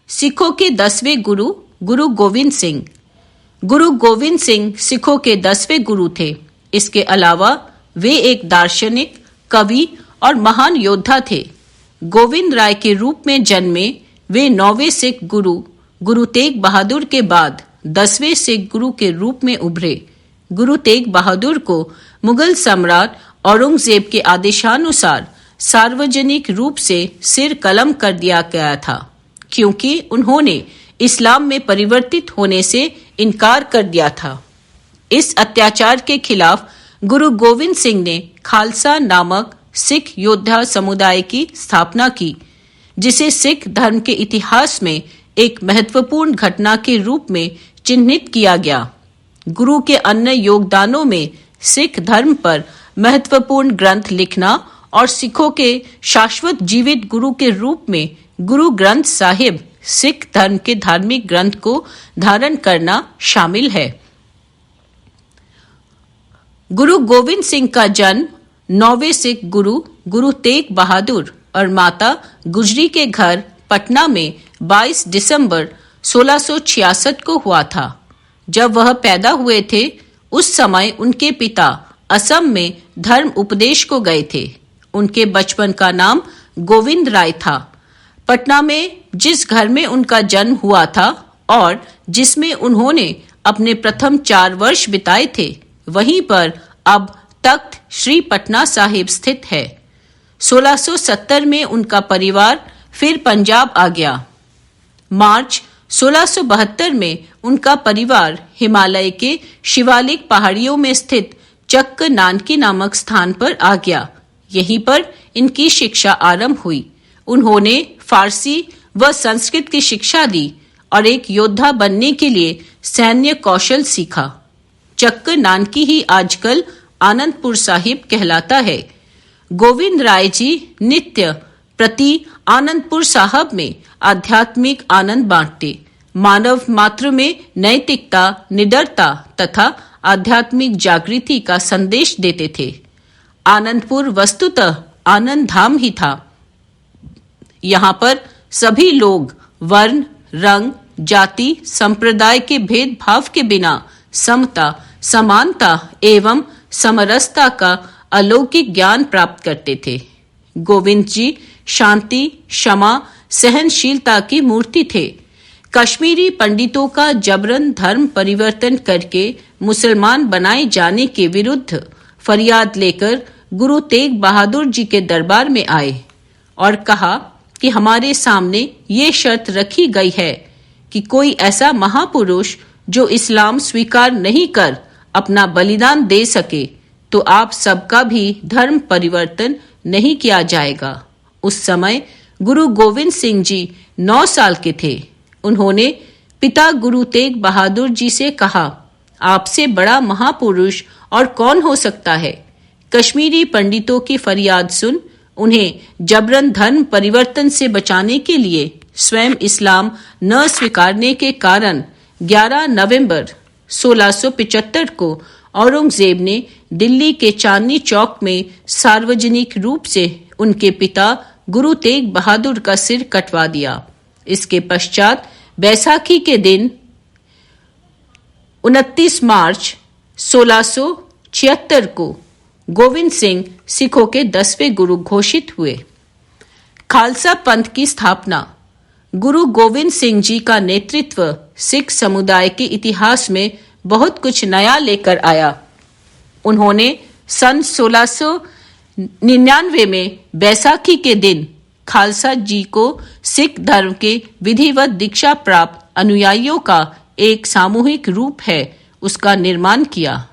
सिखों के 10वें गुरु गुरु गोविंद सिंह। गुरु गोविंद सिंह सिखों के 10वें गुरु थे। इसके अलावा वे एक दार्शनिक, कवि और महान योद्धा थे। गोविंद राय के रूप में जन्मे वे 9वें सिख गुरु गुरु तेग बहादुर के बाद 10वें सिख गुरु के रूप में उभरे। गुरु तेग बहादुर को मुगल सम्राट औरंगजेब के आदेशानुसार सार्वजनिक रूप से सिर कलम कर दिया गया था, क्योंकि उन्होंने इस्लाम में परिवर्तित होने से इनकार कर दिया था। इस अत्याचार के खिलाफ गुरु गोविंद सिंह ने खालसा नामक सिख योद्धा समुदाय की स्थापना की, जिसे सिख धर्म के इतिहास में एक महत्वपूर्ण घटना के रूप में चिन्हित किया गया। गुरु के अन्य योगदानों में सिख धर्म पर महत्वपूर्ण ग्रंथ लिखना और सिखों के शाश्वत जीवित गुरु के रूप में गुरु ग्रंथ साहिब सिख धर्म के धार्मिक ग्रंथ को धारण करना शामिल है। गुरु गोविंद सिंह का जन्म 9वें सिख गुरु गुरु तेग बहादुर और माता गुजरी के घर पटना में 22 दिसंबर 1666 को हुआ था। जब वह पैदा हुए थे, उस समय उनके पिता असम में धर्म उपदेश को गए थे। उनके बचपन का नाम गोविंद राय था। पटना में जिस घर में उनका जन्म हुआ था और जिसमें उन्होंने अपने प्रथम 4 वर्ष बिताए थे, वहीं पर अब तख्त श्री पटना साहिब स्थित है। 1670 में उनका परिवार फिर पंजाब आ गया। मार्च 1672 में उनका परिवार हिमालय के शिवालिक पहाड़ियों में स्थित चक्क नानकी नामक स्थान पर आ गया। यहीं पर इनकी शिक्षा आरंभ हुई। उन्होंने फारसी व संस्कृत की शिक्षा दी और एक योद्धा बनने के लिए सैन्य कौशल सीखा। चक्क नानकी ही आजकल आनंदपुर साहिब कहलाता है। गोविंद राय जी नित्य प्रति आनंदपुर साहब में आध्यात्मिक आनंद बांटते, मानव मात्र में नैतिकता, निडरता तथा आध्यात्मिक जागृति का संदेश देते थे। आनंदपुर वस्तुतः आनंद धाम ही था। यहाँ पर सभी लोग वर्ण, रंग, जाति, संप्रदाय के भेदभाव के बिना समता, समानता एवं समरसता का अलौकिक ज्ञान प्राप्त करते थे। गोविंद जी शांति, क्षमा, सहनशीलता की मूर्ति थे। कश्मीरी पंडितों का जबरन धर्म परिवर्तन करके मुसलमान बनाए जाने के विरुद्ध फरियाद लेकर गुरु तेग बहादुर जी के दरबार में आए और कहा कि हमारे सामने ये शर्त रखी गई है कि कोई ऐसा महापुरुष जो इस्लाम स्वीकार नहीं कर अपना बलिदान दे सके, तो आप सबका भी धर्म परिवर्तन नहीं किया जाएगा। उस समय गुरु गोविंद सिंह जी 9 साल के थे। उन्होंने पिता गुरु तेग बहादुर जी से कहा, आपसे बड़ा महापुरुष और कौन हो सकता है। कश्मीरी पंडितों की फरियाद सुन उन्हें जबरन धर्म परिवर्तन से बचाने के लिए स्वयं इस्लाम न स्वीकारने के कारण 11 नवंबर 1675 को औरंगजेब ने दिल्ली के चांदनी चौक में सार्वजनिक रूप से उनके पिता गुरु तेग बहादुर का सिर कटवा दिया। इसके पश्चात बैसाखी के दिन 29 मार्च 1676 को गोविंद सिंह सिखों के 10वें गुरु घोषित हुए। खालसा पंथ की स्थापना। गुरु गोविंद सिंह जी का नेतृत्व सिख समुदाय के इतिहास में बहुत कुछ नया लेकर आया। उन्होंने सन 1699 में बैसाखी के दिन खालसा जी को सिख धर्म के विधिवत दीक्षा प्राप्त अनुयायियों का एक सामूहिक रूप है उसका निर्माण किया।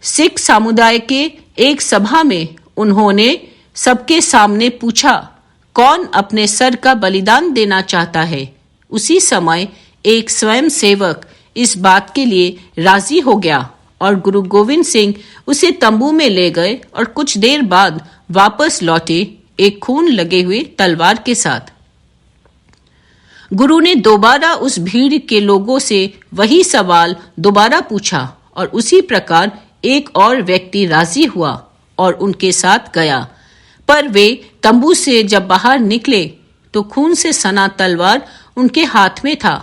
सिख समुदाय के एक सभा में उन्होंने सबके सामने पूछा, कौन अपने सर का बलिदान देना चाहता है। उसी समय एक स्वयं सेवक इस बात के लिए राजी हो गया और गुरु गोविंद सिंह उसे तंबू में ले गए और कुछ देर बाद वापस लौटे एक खून लगे हुए तलवार के साथ। गुरु ने दोबारा उस भीड़ के लोगों से वही सवाल दोबारा पूछा और उसी प्रकार एक और व्यक्ति राजी हुआ और उनके साथ गया। पर वे तंबू से जब बाहर निकले तो खून से सना तलवार उनके हाथ में था।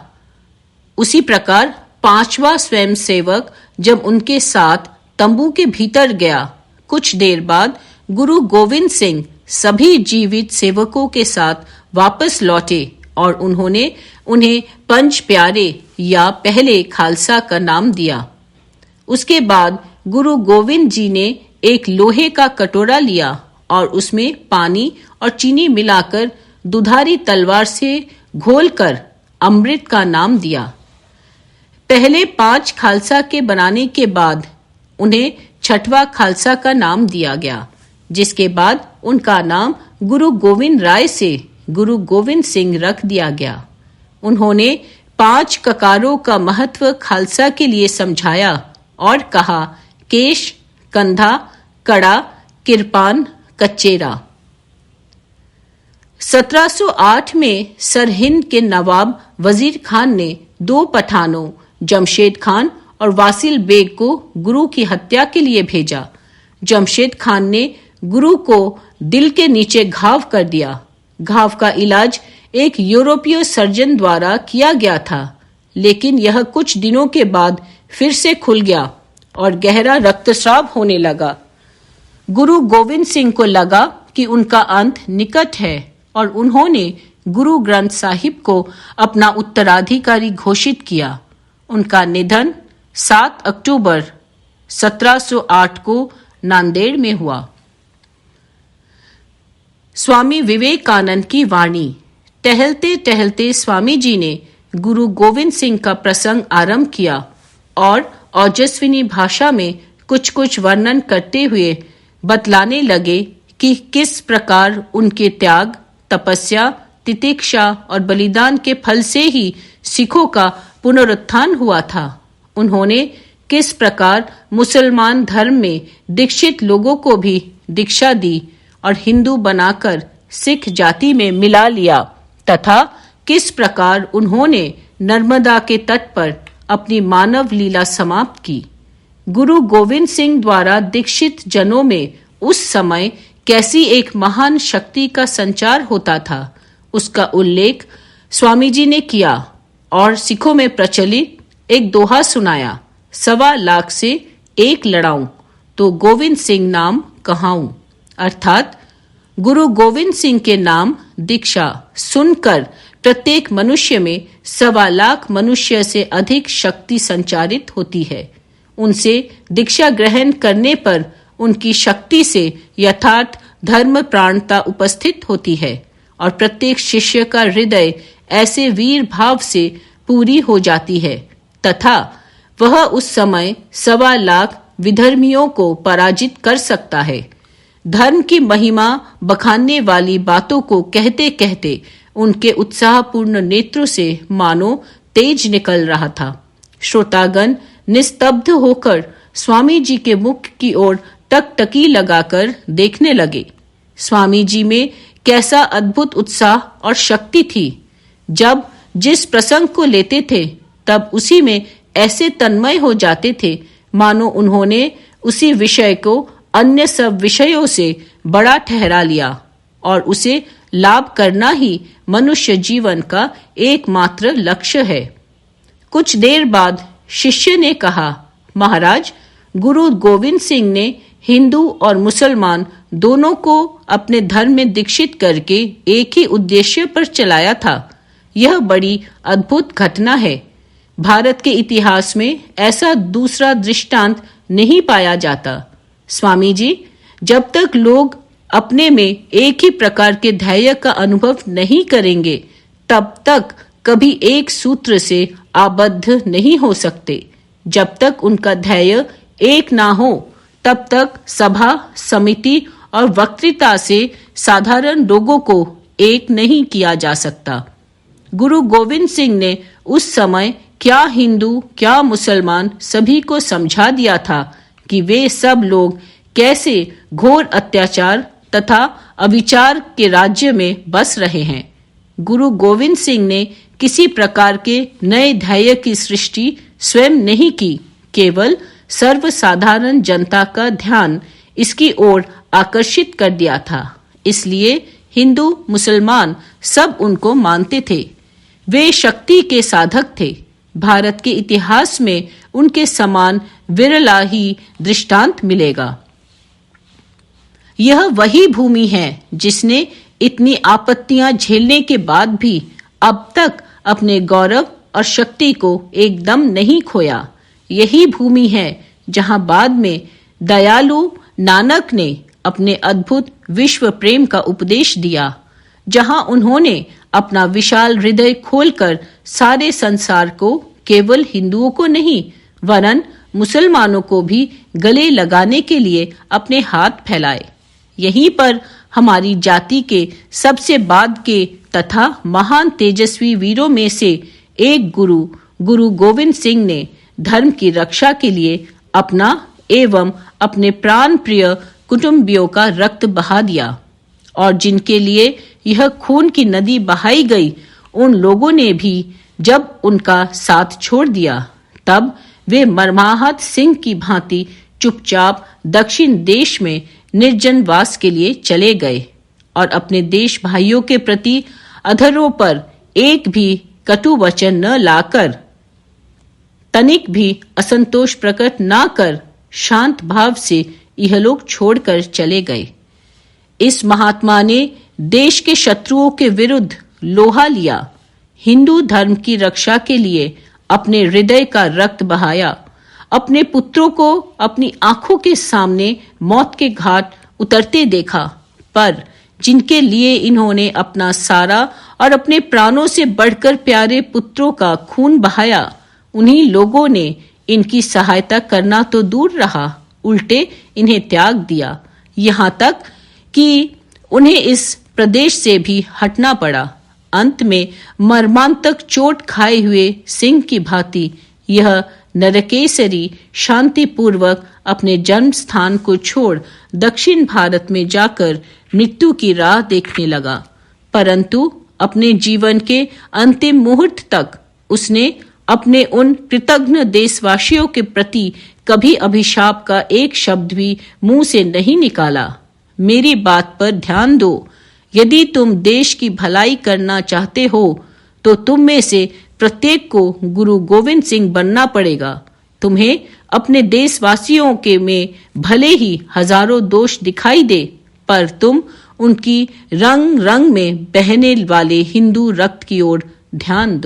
उसी प्रकार 5वां स्वयंसेवक जब उनके साथ तंबू के भीतर गया, कुछ देर बाद गुरु गोविंद सिंह सभी जीवित सेवकों के साथ वापस लौटे और उन्होंने उन्हें पंच प्यारे या पहले खालसा का नाम दिया। उसके बाद गुरु गोविंद जी ने एक लोहे का कटोरा लिया और उसमें पानी और चीनी मिलाकर दुधारी तलवार से घोलकर अमृत का नाम दिया। पहले 5 खालसा के बनाने के बाद उन्हें 6वां खालसा का नाम दिया गया, जिसके बाद उनका नाम गुरु गोविंद राय से गुरु गोविंद सिंह रख दिया गया। उन्होंने 5 ककारों का महत्व खालसा के लिए समझाया और कहा, केश, कंधा, कड़ा, किरपान, कचेरा। 1708 में सरहिंद के नवाब वजीर खान ने 2 पठानों जमशेद खान और वासिल बेग को गुरु की हत्या के लिए भेजा। जमशेद खान ने गुरु को दिल के नीचे घाव कर दिया। घाव का इलाज एक यूरोपीय सर्जन द्वारा किया गया था, लेकिन यह कुछ दिनों के बाद फिर से खुल गया और गहरा रक्तस्राव होने लगा। गुरु गोविंद सिंह को लगा कि उनका अंत निकट है और उन्होंने गुरु ग्रंथ साहिब को अपना उत्तराधिकारी घोषित किया। उनका निधन 7 अक्टूबर 1708 को नांदेड़ में हुआ। स्वामी विवेकानंद की वाणी। टहलते टहलते स्वामी जी ने गुरु गोविंद सिंह का प्रसंग आरंभ किया और ओजस्विनी भाषा में कुछ कुछ वर्णन करते हुए बतलाने लगे कि किस प्रकार उनके त्याग, तपस्या, तितिक्षा और बलिदान के फल से ही सिखों का पुनरुत्थान हुआ था। उन्होंने किस प्रकार मुसलमान धर्म में दीक्षित लोगों को भी दीक्षा दी और हिंदू बनाकर सिख जाति में मिला लिया, तथा किस प्रकार उन्होंने नर्मदा के तट पर अपनी मानव लीला समाप्त की। गुरु गोविंद सिंह द्वारा दीक्षित जनों में उस समय कैसी एक महान शक्ति का संचार होता था, उसका उल्लेख स्वामी जी ने किया और सिखों में प्रचलित एक दोहा सुनाया, 1.25 लाख से 1 लड़ाऊं तो गोविंद सिंह नाम कहाऊं। अर्थात गुरु गोविंद सिंह के नाम दीक्षा सुनकर प्रत्येक मनुष्य में 1.25 लाख मनुष्य से अधिक शक्ति संचारित होती है। उनसे दीक्षा ग्रहण करने पर उनकी शक्ति से यथार्थ धर्म प्राणता उपस्थित होती है और प्रत्येक शिष्य का हृदय ऐसे वीर भाव से पूरी हो जाती है तथा वह उस समय 1.25 लाख विधर्मियों को पराजित कर सकता है। धर्म की महिमा बखानने वाली बातों को कहते कहते उनके उत्साहपूर्ण नेत्रों से मानो तेज निकल रहा था। श्रोतागण निस्तब्ध होकर स्वामी जी के मुख की ओर टकटकी लगाकर देखने लगे। स्वामी जी में कैसा अद्भुत उत्साह और शक्ति थी। जब जिस प्रसंग को लेते थे तब उसी में ऐसे तन्मय हो जाते थे मानो उन्होंने उसी विषय को अन्य सब विषयों से बड़ा ठहरा लिया और उसे लाभ करना ही मनुष्य जीवन का एकमात्र लक्ष्य है। कुछ देर बाद शिष्य ने कहा, महाराज, गुरु गोविंद सिंह ने हिंदू और मुसलमान दोनों को अपने धर्म में दीक्षित करके एक ही उद्देश्य पर चलाया था। यह बड़ी अद्भुत घटना है। भारत के इतिहास में ऐसा दूसरा दृष्टांत नहीं पाया जाता। स्वामी जी, जब तक लोग अपने में एक ही प्रकार के धैर्य का अनुभव नहीं करेंगे तब तक कभी एक सूत्र से आबद्ध नहीं हो सकते। जब तक उनका धैर्य एक ना हो तब तक सभा, समिति और वक्तृता से साधारण लोगों को एक नहीं किया जा सकता। गुरु गोविंद सिंह ने उस समय क्या हिंदू क्या मुसलमान सभी को समझा दिया था कि वे सब लोग कैसे घोर अत्याचार तथा अविचार के राज्य में बस रहे हैं। गुरु गोविंद सिंह ने किसी प्रकार के नए धैर्य की सृष्टि स्वयं नहीं की, केवल सर्वसाधारण जनता का ध्यान इसकी ओर आकर्षित कर दिया था। इसलिए हिंदू मुसलमान सब उनको मानते थे। वे शक्ति के साधक थे। भारत के इतिहास में उनके समान विरला ही दृष्टांत मिलेगा। यह वही भूमि है जिसने इतनी आपत्तियां झेलने के बाद भी अब तक अपने गौरव और शक्ति को एकदम नहीं खोया। यही भूमि है जहां बाद में दयालु नानक ने अपने अद्भुत विश्व प्रेम का उपदेश दिया, जहां उन्होंने अपना विशाल हृदय खोलकर सारे संसार को, केवल हिंदुओं को नहीं वरन मुसलमानों को भी गले लगाने के लिए अपने हाथ फैलाए। यहीं पर हमारी जाति के सबसे बाद के तथा महान तेजस्वी वीरों में से एक गुरु गोविंद सिंह ने धर्म की रक्षा के लिए अपना एवं अपने प्राण प्रिय कुटुंबियों का रक्त बहा दिया, और जिनके लिए यह खून की नदी बहाई गई, उन लोगों ने भी जब उनका साथ छोड़ दिया, तब वे मरमाहत सिंह की भांति चुपचाप दक्षिण देश में निर्जन वास के लिए चले गए और अपने देश भाइयों के प्रति अधरों पर एक भी कटु वचन न लाकर, तनिक भी असंतोष प्रकट न कर शांत भाव से इहलोक छोड़कर चले गए। इस महात्मा ने देश के शत्रुओं के विरुद्ध लोहा लिया, हिंदू धर्म की रक्षा के लिए अपने हृदय का रक्त बहाया, अपने पुत्रों को अपनी आंखों के सामने मौत के घाट उतरते देखा, पर जिनके लिए इन्होंने अपना सारा और अपने प्राणों से बढ़कर प्यारे पुत्रों का खून बहाया, उन्हीं लोगों ने इनकी सहायता करना तो दूर रहा, उल्टे इन्हें त्याग दिया, यहाँ तक कि उन्हें इस प्रदेश से भी हटना पड़ा। अंत में मर्मांतक चोट खाए हुए सिंह की भांति यह नरकेसरी शांतिपूर्वक अपने जन्म स्थान को छोड़ दक्षिण भारत में जाकर मृत्यु की राह देखने लगा, परंतु अपने जीवन के अंतिम मुहूर्त तक उसने अपने उन कृतज्ञ देशवासियों के प्रति कभी अभिशाप का एक शब्द भी मुंह से नहीं निकाला। मेरी बात पर ध्यान दो, यदि तुम देश की भलाई करना चाहते हो तो तुम में से प्रत्येक को गुरु गोविंद सिंह बनना पड़ेगा। तुम्हें अपने देशवासियों के में भले ही हजारों दोष दिखाई दे, पर तुम उनकी रंग रंग में बहने वाले हिंदू रक्त की ओर ध्यान दो।